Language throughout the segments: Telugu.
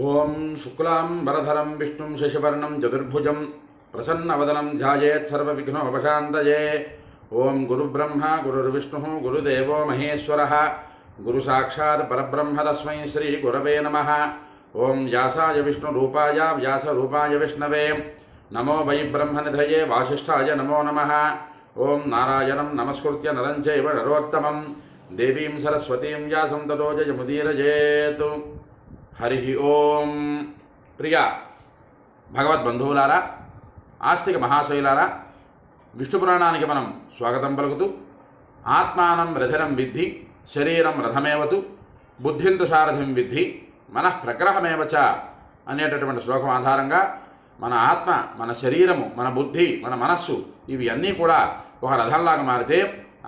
ఓం శుక్లాంబరధరం విష్ణుం శశివర్ణం చతుర్భుజం ప్రసన్నవదనం ధ్యాయేత్ సర్వవిఘ్నోపశాంతయే. ఓం గురుబ్రహ్మ గురుర్విష్ణుః గురుదేవో మహేశ్వరః గురు సాక్షాత్ పరబ్రహ్మ తస్మై శ్రీ గురవే నమః. ఓం వ్యాసాయ విష్ణురూపాయ వ్యాసరూపాయ విష్ణవే నమో వై బ్రహ్మనిధయే వాసిష్ఠాయ నమో నమః. ఓం నారాయణం నమస్కృత్య నరం చైవ నరోత్తమం దేవీం సరస్వతీం వ్యాసం తతో జయముదీరయేత్. హరి ఓం. ప్రియ భగవద్బంధువులారా, ఆస్తిక మహాశైలారా, విష్ణు పురాణానికి మనం స్వాగతం పలుకుతూ ఆత్మానం రథనం విద్ధి శరీరం రథమేవతు బుద్ధింతు సారథిం విద్ధి మనః ప్రగ్రహమేవచ అనేటటువంటి శ్లోకం ఆధారంగా మన ఆత్మ, మన శరీరము, మన బుద్ధి, మన మనస్సు ఇవి అన్నీ కూడా ఒక రథంలాగా మారితే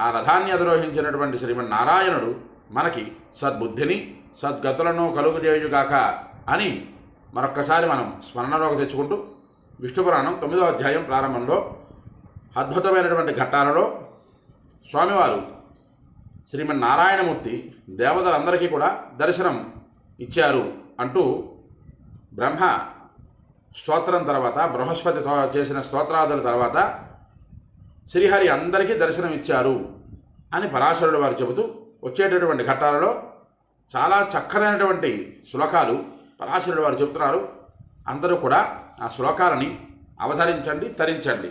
ఆ రథాన్ని అధిరోహించినటువంటి శ్రీమన్నారాయణుడు మనకి సద్బుద్ధిని సద్గతులను కలుగుజేయుగాక అని మరొక్కసారి మనం స్మరణలోకి తెచ్చుకుంటూ విష్ణుపురాణం 9వ అధ్యాయం ప్రారంభంలో అద్భుతమైనటువంటి ఘట్టాలలో స్వామివారు శ్రీమన్నారాయణమూర్తి దేవతలందరికీ కూడా దర్శనం ఇచ్చారు అంటూ బ్రహ్మ స్తోత్రం తర్వాత, బృహస్పతి చేసిన స్తోత్రాదుల తర్వాత శ్రీహరి అందరికీ దర్శనం ఇచ్చారు అని పరాశరుడు వారు చెబుతూ వచ్చేటటువంటి ఘట్టాలలో చాలా చక్కనైనటువంటి శ్లోకాలు పరాశరుడు వారు చెబుతున్నారు. అందరూ కూడా ఆ శ్లోకాలని అవతరించండి, తరించండి.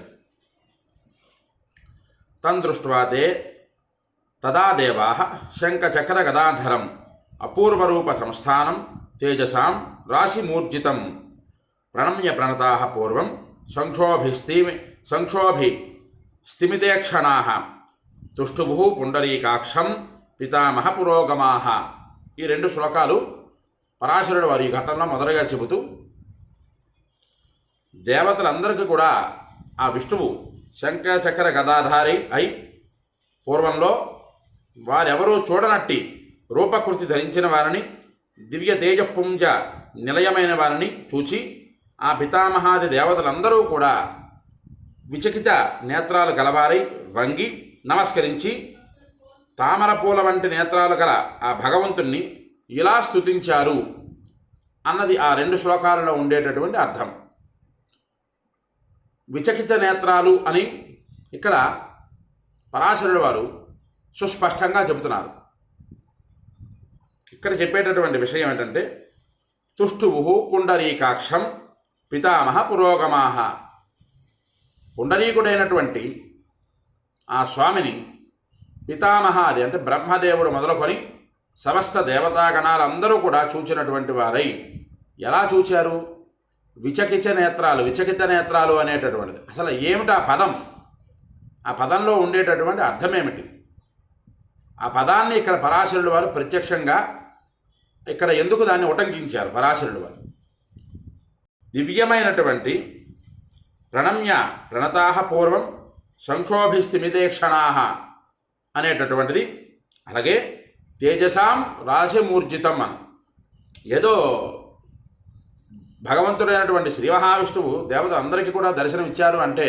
తం దృష్ట్వాతే తదా దేవాః శంఖచక్ర గదాధరం అపూర్వరూప సంస్థానం తేజసాం రాశిమూర్జితం ప్రణమ్య ప్రణతాః పూర్వం సంక్షోభి స్థిమితేక్షణాః తుష్టుభుః పుండరీకాక్షం పితామహ పురోగమాః. ఈ రెండు శ్లోకాలు పరాశరుడు వారి ఈ ఘట్టంలో మొదలుగా చెబుతూ దేవతలందరికీ కూడా ఆ విష్ణువు శంఖచక్ర గదాధారి అయి పూర్వంలో వారెవరూ చూడనట్టి రూపకృతి ధరించిన వారిని, దివ్య తేజపుంజ నిలయమైన వారిని చూచి ఆ పితామహాది దేవతలందరూ కూడా విచకిత నేత్రాలు గలవారై వంగి నమస్కరించి తామర పూల వంటి నేత్రాలు గల ఆ భగవంతుణ్ణి ఇలా స్తుతించారు అన్నది ఆ రెండు శ్లోకాలలో ఉండేటటువంటి అర్థం. విచకిత నేత్రాలు అని ఇక్కడ పరాశరుడు వారు సుస్పష్టంగా చెబుతున్నారు. ఇక్కడ చెప్పేటటువంటి విషయం ఏంటంటే తుష్టువు పుండరీకాక్షం పితామహ పురోగమాః. పుండరీకుడైనటువంటి ఆ స్వామిని పితామహాది అంటే బ్రహ్మదేవుడు మొదలుకొని సమస్త దేవతాగణాలందరూ కూడా చూచినటువంటి వారై ఎలా చూచారు? విచకిత నేత్రాలు అనేటటువంటిది అసలు ఏమిటి ఆ పదం? ఆ పదంలో ఉండేటటువంటి అర్థం ఏమిటి? ఆ పదాన్ని ఇక్కడ పరాశరుడు వారు ప్రత్యక్షంగా ఇక్కడ ఎందుకు దాన్ని ఉటంకించారు? పరాశరుడు వారు దివ్యమైనటువంటి ప్రణమ్య ప్రణతాః పూర్వం సంక్షోభిస్థిమితేక్షణాః అనేటటువంటిది, అలాగే తేజసాం రాశిమూర్జితం అని ఏదో భగవంతుడైనటువంటి శ్రీ మహావిష్ణువు దేవతలందరికీ కూడా దర్శనం ఇచ్చారు అంటే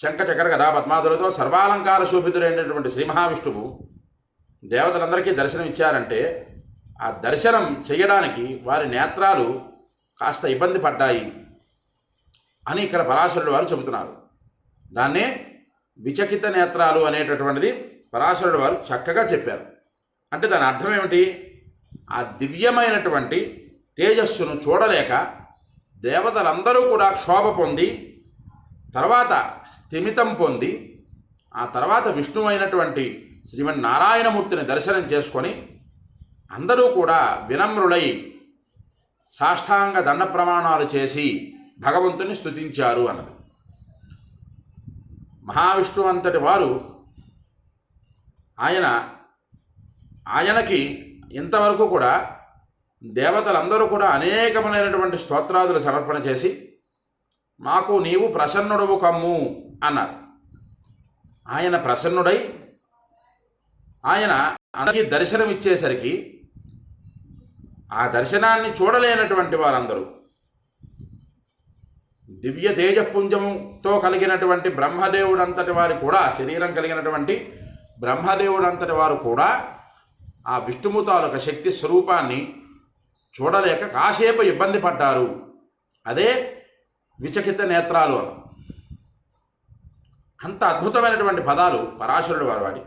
శంఖచక్ర గదా పద్మాదులతో సర్వాలంకార శోభితుడైనటువంటి శ్రీ మహావిష్ణువు దేవతలందరికీ దర్శనం ఇచ్చారంటే ఆ దర్శనం చేయడానికి వారి నేత్రాలు కాస్త ఇబ్బంది పడ్డాయి అని ఇక్కడ పరాశరుడు వారు చెబుతున్నారు. దాన్నే విచకిత నేత్రాలు అనేటటువంటిది పరాశరుడు వారు చక్కగా చెప్పారు. అంటే దాని అర్థం ఏమిటి? ఆ దివ్యమైనటువంటి తేజస్సును చూడలేక దేవతలందరూ కూడా క్షోభ పొంది తర్వాత స్థిమితం పొంది ఆ తర్వాత విష్ణువు అయినటువంటి శ్రీమన్నారాయణమూర్తిని దర్శనం చేసుకొని అందరూ కూడా వినమ్రులై సాష్టాంగ దండ ప్రమాణాలు చేసి భగవంతుని స్తుతించారు అన్నది. మహావిష్ణువు అంతటి వారు ఆయనకి ఇంతవరకు కూడా దేవతలందరూ కూడా అనేకమైనటువంటి స్తోత్రాదులు సమర్పణ చేసి మాకు నీవు ప్రసన్నుడవు కమ్ము అన్నారు. ఆయన ప్రసన్నుడై ఆయన అందరికీ దర్శనం ఇచ్చేసరికి ఆ దర్శనాన్ని చూడలేనటువంటి వారందరూ దివ్య తేజపుంజముతో కలిగినటువంటి బ్రహ్మదేవుడంతటి వారు కూడా, శరీరం కలిగినటువంటి బ్రహ్మదేవుడంతటి వారు కూడా ఆ విష్ణుము తాలూక శక్తి స్వరూపాన్ని చూడలేక కాసేపు ఇబ్బంది పడ్డారు. అదే విచకిత నేత్రాలు అని. అంత అద్భుతమైనటువంటి పదాలు పరాశరుడు వారు వాడి.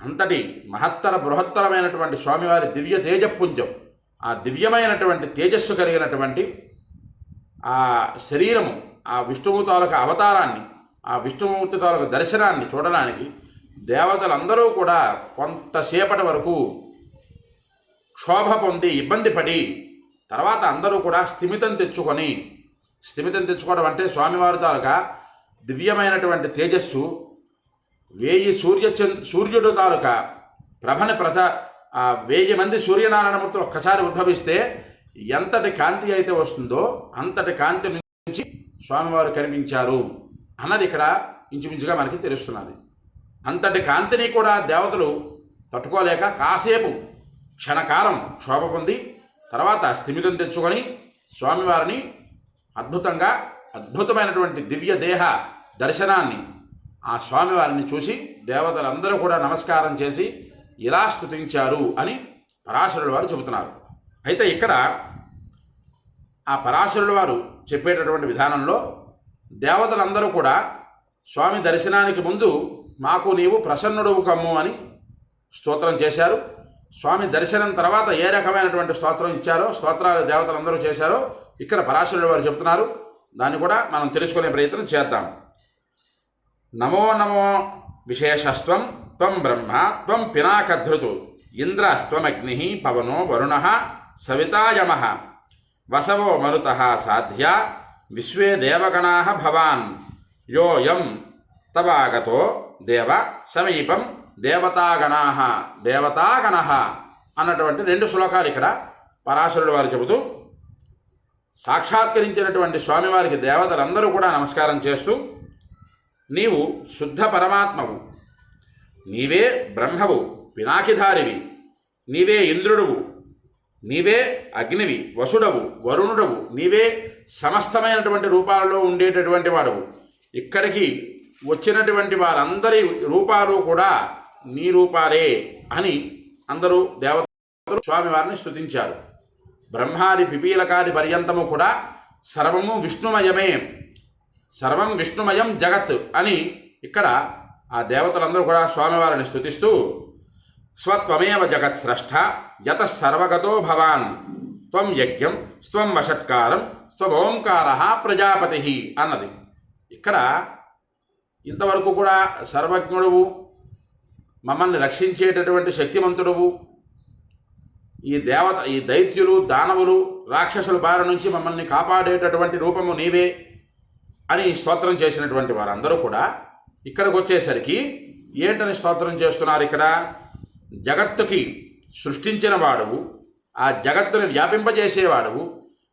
అంతటి మహత్తర బృహత్తరమైనటువంటి స్వామివారి దివ్య తేజపుంజం, ఆ దివ్యమైనటువంటి తేజస్సు కలిగినటువంటి ఆ శరీరము, ఆ విష్ణువు తాలూకు అవతారాన్ని, ఆ విష్ణుమూర్తి తాలూకు దర్శనాన్ని చూడడానికి దేవతలందరూ కూడా కొంతసేపటి వరకు క్షోభ పొంది ఇబ్బంది పడి తర్వాత అందరూ కూడా స్థిమితం తెచ్చుకోవడం అంటే స్వామివారి తాలూకా దివ్యమైనటువంటి తేజస్సు 1000 సూర్యుడు తాలూకా ప్రభని 1000 మంది సూర్యనారాయణమూర్తులు ఒక్కసారి ఉద్భవిస్తే ఎంతటి కాంతి అయితే వస్తుందో అంతటి కాంతి నుంచి స్వామివారు కనిపించారు అన్నది ఇక్కడ ఇంచుమించుగా మనకి తెలుస్తున్నది. అంతటి కాంతిని కూడా దేవతలు తట్టుకోలేక కాసేపు క్షణకాలం క్షోభ పొంది తర్వాత స్థిమితం తెచ్చుకొని స్వామివారిని అద్భుతమైనటువంటి దివ్య దేహ దర్శనాన్ని ఆ స్వామివారిని చూసి దేవతలందరూ కూడా నమస్కారం చేసి ఇలా స్తుతించారు అని పరాశరుల వారు చెబుతున్నారు. అయితే ఇక్కడ ఆ పరాశరుల వారు చెప్పేటటువంటి విధానంలో దేవతలందరూ కూడా స్వామి దర్శనానికి ముందు మాకు నీవు ప్రసన్నుడవు కమ్ము అని స్తోత్రం చేశారు. స్వామి దర్శనం తర్వాత ఏ రకమైనటువంటి స్తోత్రం ఇచ్చారో, స్తోత్రాలు దేవతలందరూ చేశారో ఇక్కడ పరాశరుల వారు చెప్తున్నారు. దాన్ని కూడా మనం తెలుసుకునే ప్రయత్నం చేద్దాం. నమో నమో విశేషస్త్వం త్వం బ్రహ్మ త్వం పినాకధృతు ఇంద్రస్త్వమగ్ని పవనో వరుణ సవితాయమ వసవో మరుతః సాధ్య విశ్వే దేవగణా భవాన్ యోయం తవాగతో దేవ సమీపం దేవతాగణా అన్నటువంటి 2 శ్లోకాలు ఇక్కడ పరాశరుడు వారు చెబుతూ సాక్షాత్కరించినటువంటి స్వామివారికి దేవతలందరూ కూడా నమస్కారం చేస్తూ నీవు శుద్ధ పరమాత్మవు, నీవే బ్రహ్మవు, పినాకిధారివి, నీవే ఇంద్రుడువు, నీవే అగ్నివి, వసుడవు, వరుణుడవు, నీవే సమస్తమైనటువంటి రూపాలలో ఉండేటటువంటి వాడవు. ఇక్కడికి వచ్చినటువంటి వారందరి రూపాలు కూడా నీ రూపాలే అని అందరూ దేవతలు స్వామివారిని స్తుతించారు. బ్రహ్మాది పిపీలకాది పర్యంతము కూడా సర్వము విష్ణుమయమే, సర్వం విష్ణుమయం జగత్ అని ఇక్కడ ఆ దేవతలందరూ కూడా స్వామివారిని స్తుతిస్తూ స్వత్వమేవ జగత్ స్రష్ట యత సర్వగతో భవాన్ త్వం యజ్ఞం స్వం వషట్కారం స్వోంకార ప్రజాపతి అన్నది. ఇక్కడ ఇంతవరకు కూడా సర్వజ్ఞుడువు, మమ్మల్ని రక్షించేటటువంటి శక్తిమంతుడువు, ఈ దైత్యులు, దానవులు, రాక్షసుల బారి నుంచి మమ్మల్ని కాపాడేటటువంటి రూపము నీవే అని స్తోత్రం చేసినటువంటి వారందరూ కూడా ఇక్కడికి వచ్చేసరికి ఏంటని స్తోత్రం చేస్తున్నారు? ఇక్కడ జగత్తుకి సృష్టించిన వాడువు, ఆ జగత్తుని వ్యాపింపజేసేవాడువు,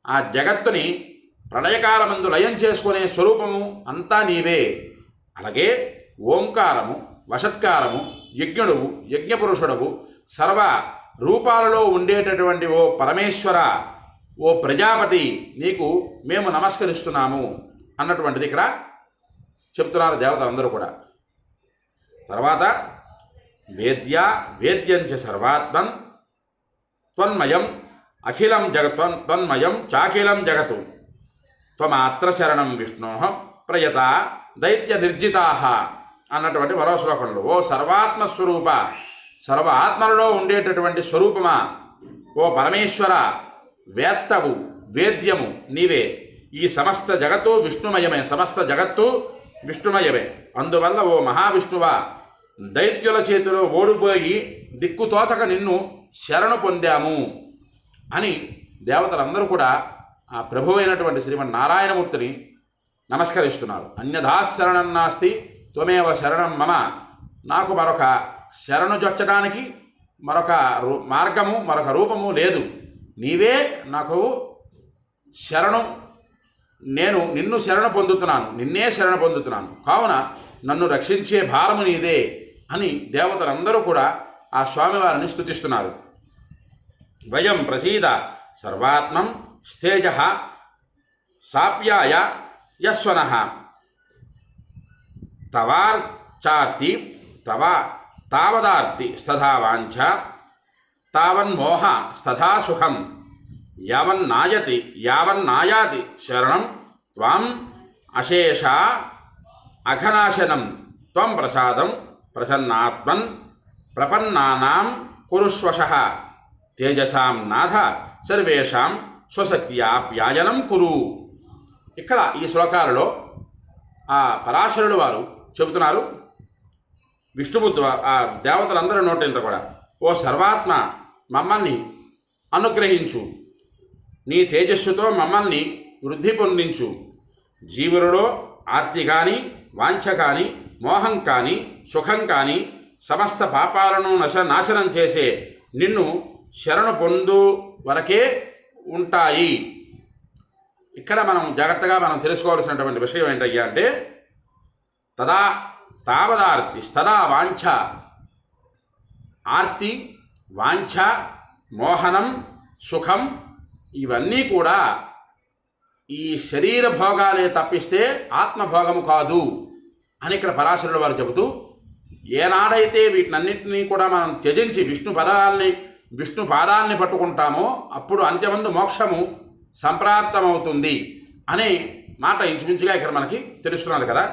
ఆ జగత్తుని ప్రళయకాలమందు లయం చేసుకునే స్వరూపము అంతా నీవే. అలాగే ఓంకారము, వషత్కారము, యజ్ఞుడువు, యజ్ఞపురుషుడవు, సర్వ రూపాలలో ఉండేటటువంటి ఓ పరమేశ్వర, ఓ ప్రజాపతి, నీకు మేము నమస్కరిస్తున్నాము అన్నటువంటిది ఇక్కడ చెప్తున్నారు దేవతలందరూ కూడా. తర్వాత వేద్యంచ సర్వాత్మన్ త్వన్మయం అఖిలం జగత్ త్వన్మయం చాఖిలం జగతు త్వమాత్ర శరణం విష్ణో ప్రయత దైత్య నిర్జితాహ అన్నటువంటి మరో శ్లోకంలో ఓ సర్వాత్మస్వరూప, సర్వ ఆత్మలలో ఉండేటటువంటి స్వరూపమా, ఓ పరమేశ్వర, వేత్తవు, వేద్యము నీవే. ఈ సమస్త జగత్తు విష్ణుమయమే, సమస్త జగత్తు విష్ణుమయమే. అందువల్ల ఓ మహావిష్ణువా, దైత్యుల చేతిలో ఓడిపోయి దిక్కుతోచక నిన్ను శరణు పొందాము అని దేవతలందరూ కూడా ఆ ప్రభువైనటువంటి శ్రీమన్నారాయణమూర్తిని నమస్కరిస్తున్నారు. అన్యథా శరణం నాస్తి త్వమేవ శరణం మమ, నాకు మరొక శరణు జొచ్చడానికి మరొక మార్గము, మరొక రూపము లేదు. నీవే నాకు శరణు, నేను నిన్ను శరణ పొందుతున్నాను, నిన్నే శరణ పొందుతున్నాను, కావున నన్ను రక్షించే భారము నీదే అని దేవతలందరూ కూడా ఆ స్వామివారిని స్తుతిస్తున్నారు. వయం ప్రసీద సర్వాత్మం స్థేజ సాప్యాయ యస్వనః తవార్చార్తి తవ తావదార్తి స్తథా వాంఛ తావన్మోహ స్తథా సుఖం యావన్నాయాతి శరణం త్వాం అశేష అఘనాశనం త్వం ప్రసాదం ప్రసన్నాత్మన్ ప్రపన్నానాం కురుష్వశః తేజసాం నాథ సర్వేషాం స్వశక్త్యాప్యాయనం కురు. ఇక్కడ ఈ శ్లోకాలలో ఆ పరాశరుడు వారు చెబుతున్నారు, విష్ణుబుద్ధ ఆ దేవతలందరూ నోటింత కూడా, ఓ సర్వాత్మ మమ్మల్ని అనుగ్రహించు, నీ తేజస్సుతో మమ్మల్ని వృద్ధి పొందించు. జీవులలో ఆర్తి కానీ, వాంఛ కానీ, మోహం కానీ, సుఖం కానీ సమస్త పాపాలను నాశనం చేసే నిన్ను శరణు పొందు వరకే ఉంటాయి. ఇక్కడ మనం జాగ్రత్తగా తెలుసుకోవాల్సినటువంటి విషయం ఏంటయ్యా అంటే, తావదార్తి స్తదా వాంఛ, ఆర్తి, వాంఛ, మోహనం, సుఖం ఇవన్నీ కూడా ఈ శరీర భోగాలే తప్పిస్తే ఆత్మభోగము కాదు అని ఇక్కడ పరాశరుల వారు చెబుతూ, ఏనాడైతే వీటినన్నింటినీ కూడా మనం త్యజించి విష్ణు పాదాలని పట్టుకుంటామో అప్పుడు అంత్యమందు మోక్షము సంప్రాప్తమవుతుంది అనే మాట ఇంచుమించుగా ఇక్కడ మనకి తెలుస్తున్నది కదా.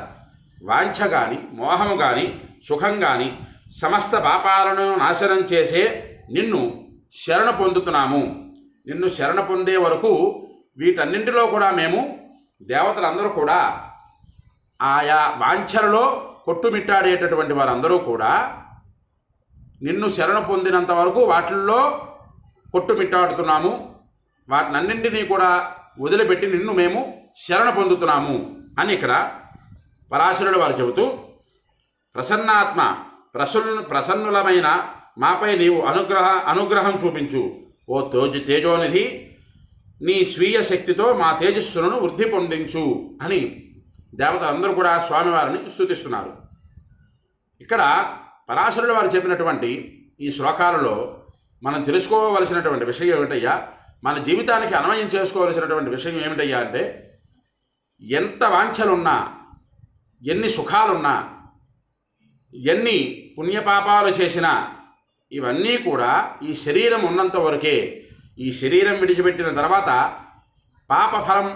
వాంఛ కానీ, మోహము కానీ, సుఖం కానీ సమస్త పాపాలను నాశనం చేసే నిన్ను శరణ పొందుతున్నాము. నిన్ను శరణ పొందే వరకు వీటన్నింటిలో కూడా మేము దేవతలందరూ కూడా ఆయా వాంఛలలో కొట్టుమిట్టాడేటటువంటి వారందరూ కూడా నిన్ను శరణ పొందినంత వరకు వాటిల్లో కొట్టుమిట్టాడుతున్నాము. వాటినన్నింటినీ కూడా వదిలిపెట్టి నిన్ను మేము శరణ పొందుతున్నాము అని ఇక్కడ పరాశరుడు వారు చెబుతూ, ప్రసన్నాత్మ ప్రసన్నులమైన మాపై నీవు అనుగ్రహం చూపించు. ఓ తేజోనిధి, నీ స్వీయ శక్తితో మా తేజస్సులను వృద్ధి పొందించు అని దేవతలందరూ కూడా స్వామివారిని స్తుతిస్తున్నారు. ఇక్కడ పరాశరుడు వారు చెప్పినటువంటి ఈ శ్లోకాలలో మనం తెలుసుకోవలసినటువంటి విషయం ఏమిటయ్యా, మన జీవితానికి అన్వయం చేసుకోవలసినటువంటి విషయం ఏమిటయ్యా అంటే, ఎంత వాంఛలున్నా, ఎన్ని సుఖాలున్నా, ఎన్ని పుణ్యపాపాలు చేసినా ఇవన్నీ కూడా ఈ శరీరం ఉన్నంత వరకే. ఈ శరీరం విడిచిపెట్టిన తర్వాత పాపఫలం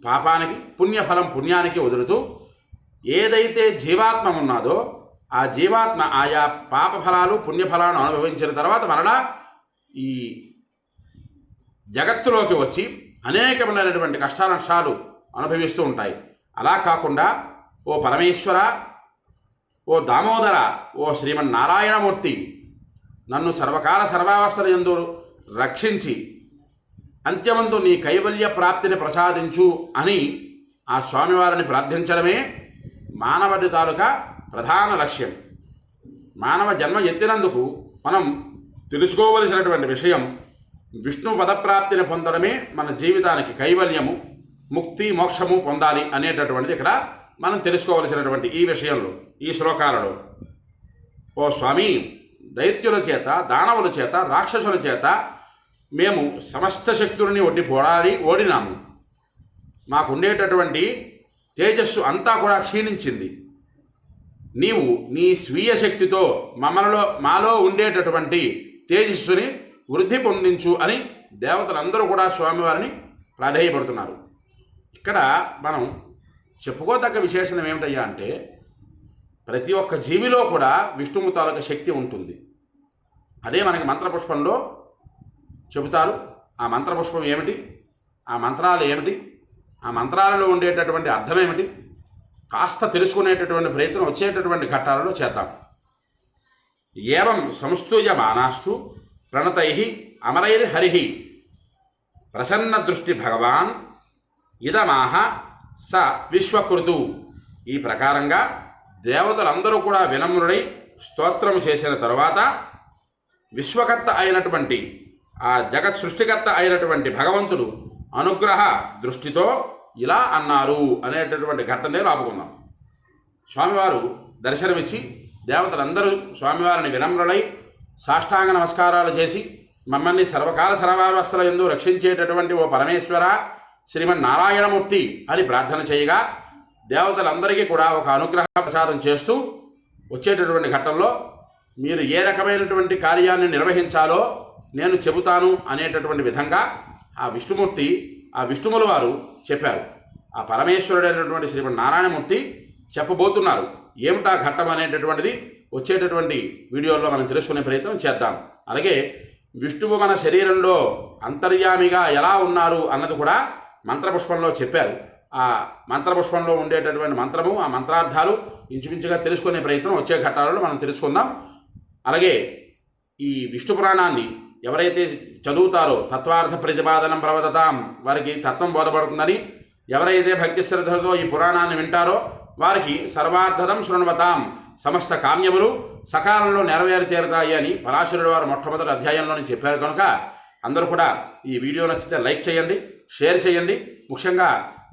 పాపానికి, పుణ్యఫలం పుణ్యానికి వదులుతూ ఏదైతే జీవాత్మ ఉన్నదో ఆ జీవాత్మ ఆయా పాపఫలాలు పుణ్యఫలాలను అనుభవించిన తర్వాత మరలా ఈ జగత్తులోకి వచ్చి అనేకమైనటువంటి కష్టానష్టాలు అనుభవిస్తూ ఉంటాయి. అలా కాకుండా ఓ పరమేశ్వర, ఓ దామోదర, ఓ శ్రీమన్నారాయణమూర్తి, నన్ను సర్వకాల సర్వావస్థల యందు రక్షించి అంత్యమందు నీ కైవల్య ప్రాప్తిని ప్రసాదించు అని ఆ స్వామివారిని ప్రార్థించడమే మానవుడి తాలూకా ప్రధాన లక్ష్యం. మానవ జన్మ ఎత్తినందుకు మనం తెలుసుకోవలసినటువంటి విషయం, విష్ణు పదప్రాప్తిని పొందడమే మన జీవితానికి కైవల్యము, ముక్తి, మోక్షము పొందాలి అనేటటువంటిది ఇక్కడ మనం తెలుసుకోవలసినటువంటి ఈ విషయంలో, ఈ శ్లోకాలలో. ఓ స్వామి, దైత్యుల చేత, దానవుల చేత, రాక్షసుల చేత మేము సమస్త శక్తులని ఓడినాము. మాకుండేటటువంటి తేజస్సు అంతా కూడా క్షీణించింది. నీవు నీ స్వీయ శక్తితో మాలో ఉండేటటువంటి తేజస్సుని వృద్ధి పొందించు అని దేవతలందరూ కూడా స్వామివారిని ప్రాధేయపడుతున్నారు. ఇక్కడ మనం చెప్పుకోదగ్గ విశేషణం ఏమిటయ్యా అంటే, ప్రతి ఒక్క జీవిలో కూడా విష్ణువు తాలూక శక్తి ఉంటుంది. అదే మనకి మంత్రపుష్పంలో చెబుతారు. ఆ మంత్రపుష్పం ఏమిటి, ఆ మంత్రాలు ఏమిటి, ఆ మంత్రాలలో ఉండేటటువంటి అర్థం ఏమిటి, కాస్త తెలుసుకునేటటువంటి ప్రయత్నం వచ్చేటటువంటి ఘట్టాలలో చేద్దాం. ఏవం సంస్తూయమానాస్తు ప్రణతై అమరైర్హరి ప్రసన్న దృష్టి భగవాన్ ఇదమాహ స విశ్వకృతు. ఈ ప్రకారంగా దేవతలందరూ కూడా వినమ్రుడై స్తోత్రము చేసిన తరువాత విశ్వకర్త అయినటువంటి ఆ జగత్ సృష్టికర్త అయినటువంటి భగవంతుడు అనుగ్రహ దృష్టితో ఇలా అన్నారు అనేటటువంటి ఘట్టనే రాపుకుందాం. స్వామివారు దర్శనమిచ్చి దేవతలందరూ స్వామివారిని వినమ్రులై సాష్టాంగ నమస్కారాలు చేసి మమ్మల్ని సర్వకాల సర్వావస్థల యందు రక్షించేటటువంటి ఓ పరమేశ్వర శ్రీమన్నారాయణమూర్తి అని ప్రార్థన చేయగా దేవతలందరికీ కూడా ఒక అనుగ్రహ ప్రసాదం చేస్తూ వచ్చేటటువంటి ఘట్టంలో మీరు ఏ రకమైనటువంటి కార్యాన్ని నిర్వహించాలో నేను చెబుతాను అనేటటువంటి విధంగా ఆ విష్ణుమూర్తి ఆ విష్ణుముల వారు చెప్పారు. ఆ పరమేశ్వరుడైనటువంటి శ్రీ నారాయణమూర్తి చెప్పబోతున్నారు. ఏమిటా ఘట్టం అనేటటువంటిది వచ్చేటటువంటి వీడియోల్లో మనం తెలుసుకునే ప్రయత్నం చేద్దాం. అలాగే విష్ణువు మన శరీరంలో అంతర్యామిగా ఎలా ఉన్నారు అన్నది కూడా మంత్రపుష్పంలో చెప్పారు. ఆ మంత్రపుష్పంలో ఉండేటటువంటి మంత్రము, ఆ మంత్రార్థాలు ఇంచుమించుగా తెలుసుకునే ప్రయత్నం వచ్చే ఘట్టాలలో మనం తెలుసుకుందాం. అలాగే ఈ విష్ణు పురాణాన్ని ఎవరైతే చదువుతారో తత్వార్థ ప్రతిపాదనం ప్రవదతాం, వారికి తత్వం బోధపడుతుందని, ఎవరైతే భక్తి శ్రద్ధలతో ఈ పురాణాన్ని వింటారో వారికి సర్వార్థదం శృణ్వతాం, సమస్త కామ్యములు సకాలంలో నెరవేరి తీరుతాయి అని పరాశరుడు వారు మొట్టమొదటి అధ్యాయంలోనే చెప్పారు. కనుక అందరూ కూడా ఈ వీడియో నచ్చితే లైక్ చేయండి, షేర్ చేయండి. ముఖ్యంగా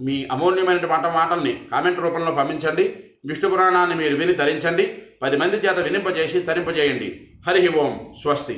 మీ అమూల్యమైన మాటల్ని కామెంట్ రూపంలో పంపించండి. విష్ణు పురాణాన్ని మీరు విని తరించండి, 10 మంది చేత వినింపజేసి తరింపజేయండి. హరి ఓం స్వస్తి.